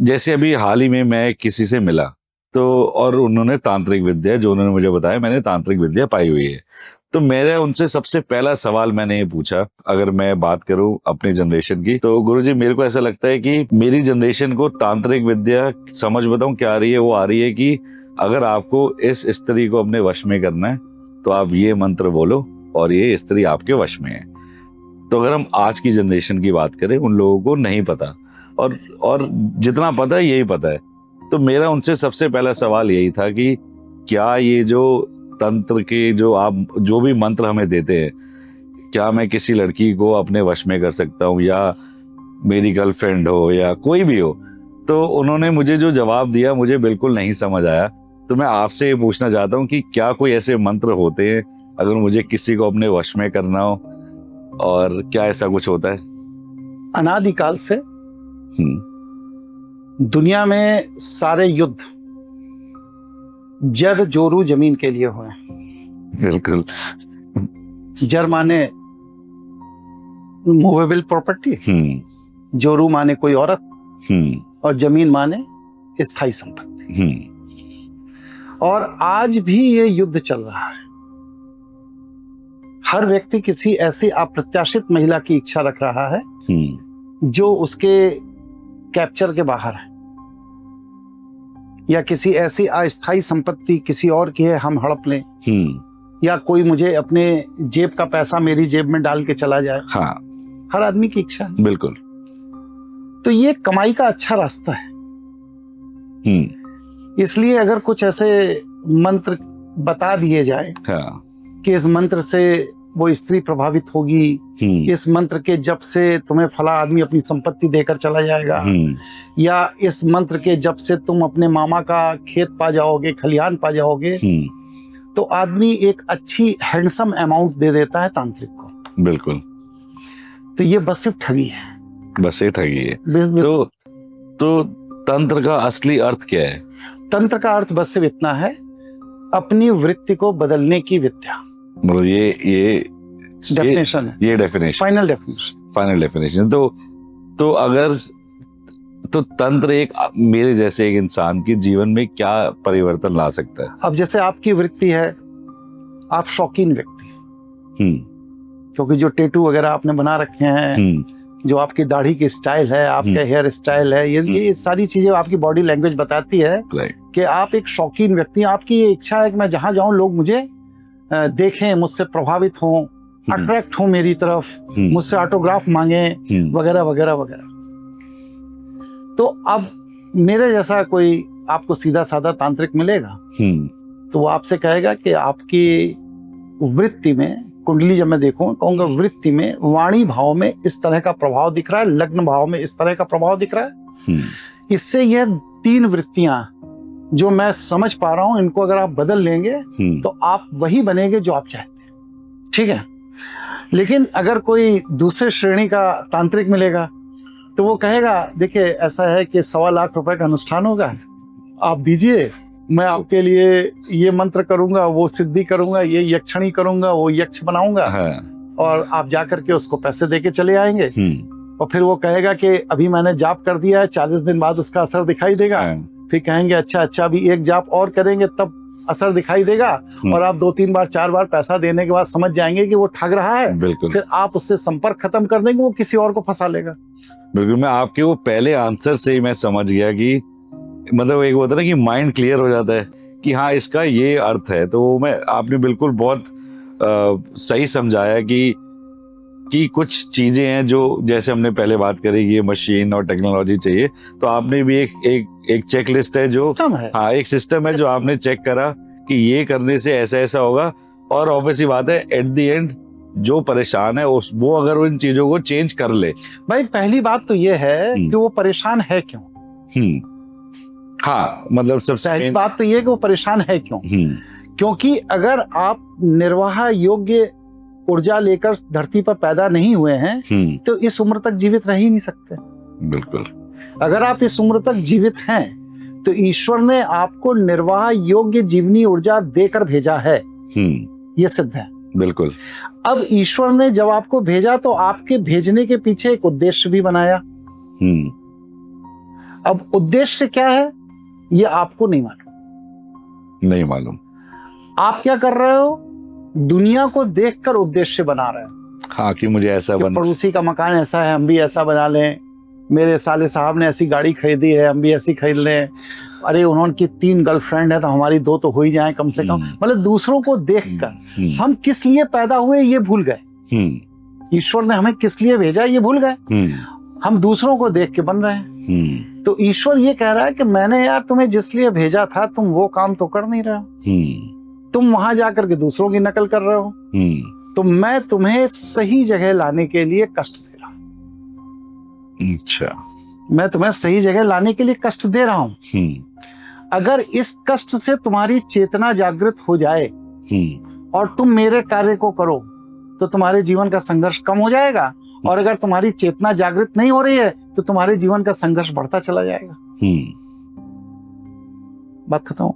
जैसे अभी हाल ही में मैं किसी से मिला तो, और उन्होंने तांत्रिक विद्या, जो उन्होंने मुझे बताया, मैंने तांत्रिक विद्या पाई हुई है। तो मेरे उनसे सबसे पहला सवाल मैंने ये पूछा, अगर मैं बात करूं अपनी जनरेशन की, तो गुरुजी मेरे को ऐसा लगता है कि मेरी जनरेशन को तांत्रिक विद्या, समझ बताऊं क्या आ रही है, वो आ रही है कि अगर आपको इस स्त्री को अपने वश में करना है तो आप ये मंत्र बोलो और ये स्त्री आपके वश में है। तो अगर हम आज की जनरेशन की बात करें, उन लोगों को नहीं पता, और जितना पता है यही पता है। तो मेरा उनसे सबसे पहला सवाल यही था कि क्या ये जो तंत्र के जो आप जो भी मंत्र हमें देते हैं, क्या मैं किसी लड़की को अपने वश में कर सकता हूँ, या मेरी गर्लफ्रेंड हो या कोई भी हो? तो उन्होंने मुझे जो जवाब दिया मुझे बिल्कुल नहीं समझ आया। तो मैं आपसे ये पूछना चाहता हूँ कि क्या कोई ऐसे मंत्र होते हैं अगर मुझे किसी को अपने वश में करना हो, और क्या ऐसा कुछ होता है? अनादिकाल से दुनिया में सारे युद्ध जर जोरू जमीन के लिए हुए। बिल्कुल। जर माने मूवेबल प्रॉपर्टी, जोरू माने कोई औरत, और जमीन माने स्थायी संपत्ति। और आज भी ये युद्ध चल रहा है। हर व्यक्ति किसी ऐसी अप्रत्याशित महिला की इच्छा रख रहा है जो उसके कैप्चर के बाहर है, या किसी ऐसी अस्थायी संपत्ति किसी और की है, हम हड़प लें, या कोई मुझे अपने जेब का पैसा मेरी जेब में डाल के चला जाए। हाँ, हर आदमी की इच्छा है। बिल्कुल। तो ये कमाई का अच्छा रास्ता है। इसलिए अगर कुछ ऐसे मंत्र बता दिए जाए कि इस मंत्र से वो स्त्री प्रभावित होगी, इस मंत्र के जप से तुम्हें फला आदमी अपनी संपत्ति देकर चला जाएगा, या इस मंत्र के जप से तुम अपने मामा का खेत पा जाओगे, खलिहान पा जाओगे, तो आदमी एक अच्छी हैंडसम अमाउंट दे देता है तांत्रिक को। बिल्कुल। तो ये बस सिर्फ ठगी है, बस ये ठगी है। तो तंत्र का असली अर्थ क्या है? तंत्र का अर्थ बस सिर्फ इतना है, अपनी वृत्ति को बदलने की विद्या। मतलब ये डेफिनेशन है, ये डेफिनेशन, फाइनल डेफिनेशन। तो अगर तो तंत्र एक मेरे जैसे एक इंसान के जीवन में क्या परिवर्तन ला सकता है? अब जैसे आपकी वृत्ति है, आप शौकीन व्यक्ति, क्योंकि जो टैटू वगैरह आपने बना रखे हैं, जो आपकी दाढ़ी की स्टाइल है, आपका हेयर स्टाइल है, ये सारी चीजें आपकी बॉडी लैंग्वेज बताती है कि आप एक शौकीन व्यक्ति। आपकी ये इच्छा है कि मैं जहां जाऊं लोग मुझे देखें, मुझसे प्रभावित हों, अट्रैक्ट हों मेरी तरफ, मुझसे ऑटोग्राफ मांगे, वगैरह वगैरह वगैरह। तो अब मेरे जैसा कोई आपको सीधा साधा तांत्रिक मिलेगा तो वो आपसे कहेगा कि आपकी वृत्ति में, कुंडली जब मैं देखूं कहूंगा वृत्ति में, वाणी भाव में इस तरह का प्रभाव दिख रहा है, लग्न भाव में इस तरह का प्रभाव दिख रहा है। इससे यह 3 वृत्तियां जो मैं समझ पा रहा हूं, इनको अगर आप बदल लेंगे तो आप वही बनेंगे जो आप चाहते हैं। ठीक है। लेकिन अगर कोई दूसरे श्रेणी का तांत्रिक मिलेगा तो वो कहेगा देखिए ऐसा है कि 1.25 लाख रुपए का अनुष्ठान होगा, आप दीजिए, मैं आपके लिए ये मंत्र करूंगा, वो सिद्धि करूंगा, ये यक्षणी करूंगा, वो यक्ष बनाऊंगा, और आप जाकर के उसको पैसे देके चले आएंगे। और फिर वो कहेगा कि अभी मैंने जाप कर दिया है, 40 दिन बाद उसका असर दिखाई देगा। फिर कहेंगे अच्छा अभी एक जाप और करेंगे तब असर दिखाई देगा, और आप 2-3 बार 4 बार पैसा देने के बाद समझ जाएंगे कि वो ठग रहा है। बिल्कुल। फिर आप उससे संपर्क खत्म कर देंगे, वो किसी और को फंसा लेगा। बिल्कुल। मैं आपके वो पहले आंसर से ही मैं समझ गया कि मतलब एक होता है ना कि माइंड क्लियर हो जाता है कि हाँ इसका ये अर्थ है। तो मैं आपने बिल्कुल बहुत सही समझाया कि कुछ चीजें हैं जो, जैसे हमने पहले बात करी ये मशीन और टेक्नोलॉजी चाहिए, तो आपने भी एक चेकलिस्ट है जो, हाँ एक सिस्टम है जो आपने चेक करा कि ये करने से ऐसा ऐसा होगा। और ऑब्वियसली बात है एट द एंड जो परेशान है वो अगर उन चीजों को चेंज कर ले। भाई पहली बात तो ये है कि वो परेशान है क्यों। हाँ, मतलब सबसे पहली बात तो ये है कि वो परेशान है क्यों। क्योंकि अगर आप निर्वाह योग्य ऊर्जा लेकर धरती पर पैदा नहीं हुए हैं तो इस उम्र तक जीवित रह ही नहीं सकते। बिल्कुल। अगर आप इस उम्र तक जीवित हैं तो ईश्वर ने आपको निर्वाह योग्य जीवनी ऊर्जा देकर भेजा है, ये सिद्ध है। बिल्कुल। अब ईश्वर ने जब आपको भेजा तो आपके भेजने के पीछे एक उद्देश्य भी बनाया। अब उद्देश्य क्या है ये आपको नहीं मालूम। नहीं मालूम। आप क्या कर रहे हो, दुनिया को देखकर उद्देश्य बना रहे हो। हाँ, कि मुझे ऐसा कि बन, पड़ोसी का मकान ऐसा है हम भी ऐसा बना लें, मेरे साले साहब ने ऐसी गाड़ी खरीदी है हम भी ऐसी खरीद लें, अरे उन्होंने की 3 गर्लफ्रेंड है तो हमारी 2 तो हो ही जाए कम से कम। मतलब दूसरों को देखकर हम किस लिए पैदा हुए ये भूल गए, ईश्वर ने हमें किस लिए भेजा ये भूल गए, हम दूसरों को देख के बन रहे हैं। तो ईश्वर ये कह रहा है कि मैंने यार तुम्हें जिस लिए भेजा था तुम वो काम तो कर नहीं रहे हो, तुम वहां जाकर के दूसरों की नकल कर रहे हो, तो मैं तुम्हें सही जगह लाने के लिए कष्ट दे रहा हूं। अच्छा, मैं तुम्हें सही जगह लाने के लिए कष्ट दे रहा हूं। अगर इस कष्ट से तुम्हारी चेतना जागृत हो जाए और तुम मेरे कार्य को करो तो तुम्हारे जीवन का संघर्ष कम हो जाएगा, और अगर तुम्हारी चेतना जागृत नहीं हो रही है तो तुम्हारे जीवन का संघर्ष बढ़ता चला जाएगा। बात खत्म।